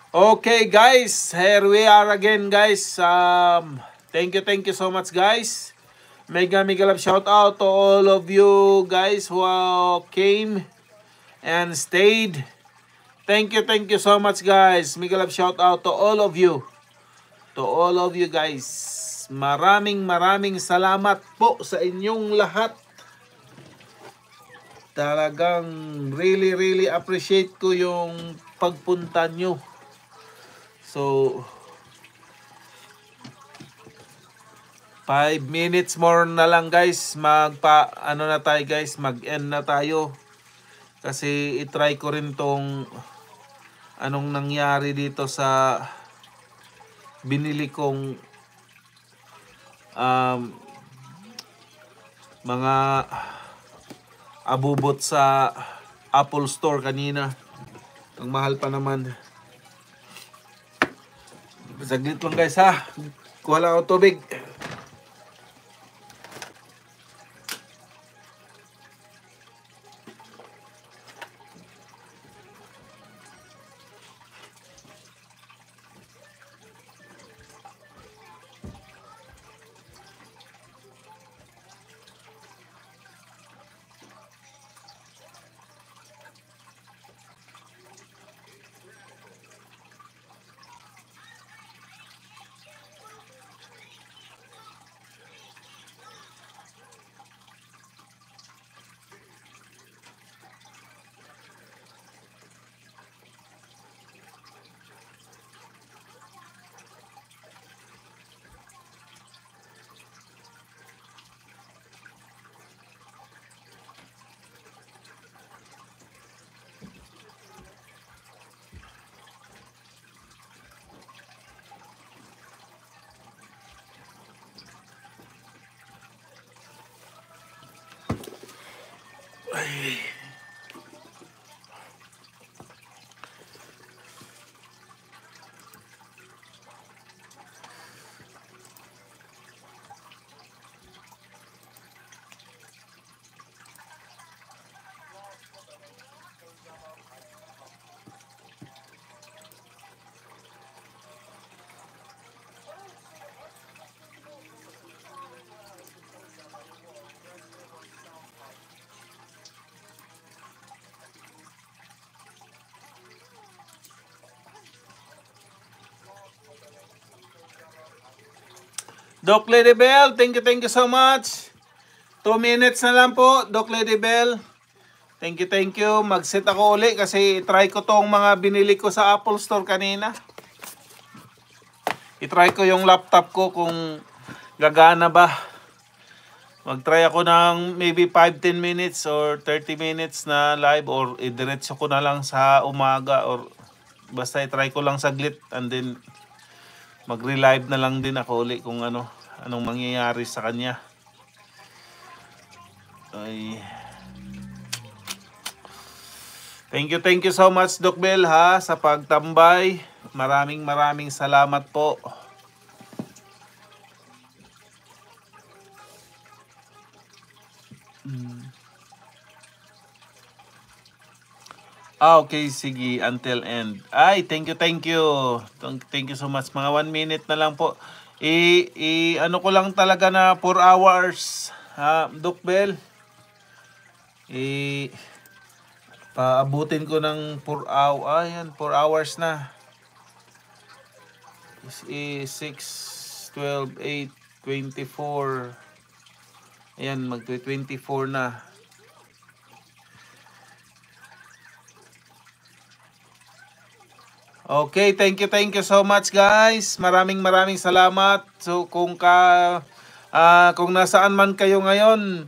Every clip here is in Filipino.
Okay guys, here we are again guys. Thank you so much guys. Mega love shout out to all of you guys who came and stayed. Thank you so much guys. Mega love shout out to all of you. To all of you guys. Maraming salamat po sa inyong lahat. Talagang really appreciate ko yung pagpunta nyo. So 5 minutes more na lang guys, ano na tayo guys, mag-end na tayo. Kasi i-try ko rin tong anong nangyari dito sa binili kong mga abubot sa Apple Store kanina. Ang mahal pa naman. Saglit lang guys ha. Kuha lang ako tubig. Ay. Doc Lady Bell, thank you so much. 2 minutes na lang po, Doc Lady Bell. Thank you. Mag-set ako uli kasi try ko tong mga binili ko sa Apple Store kanina. I-try ko yung laptop ko kung gagana ba. Mag-try ako ng maybe 5-10 minutes or 30 minutes na live or idiretso ko na lang sa umaga or basta i-try ko lang saglit and then mag-relive na lang din ako uli kung anong mangyayari sa kanya. Ay. Thank you so much Doc Bell ha sa pagtambay. Maraming salamat po. Okay, sige, until end. Ay, thank you. Thank you so much. Mga 1 minute na lang po. Ano ko lang talaga na 4 hours, Doc Bell. Paabutin ko ng 4 hours. Ayan, 4 hours na. 6, 12, 8, 24. Ayan, mag-24 na. Okay, thank you so much guys. Maraming salamat. So kung nasaan man kayo ngayon,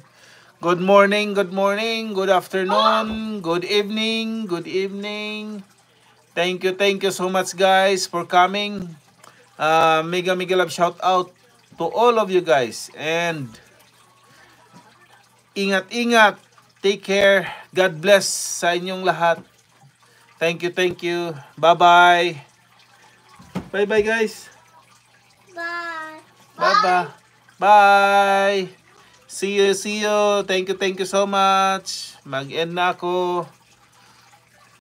good morning, good afternoon, good evening. Thank you so much guys for coming. Mega love shout out to all of you guys and ingat. Take care. God bless sa inyong lahat. Thank you. Bye-bye. Bye-bye, guys. Bye. See you. Thank you so much. Mag-end na ako.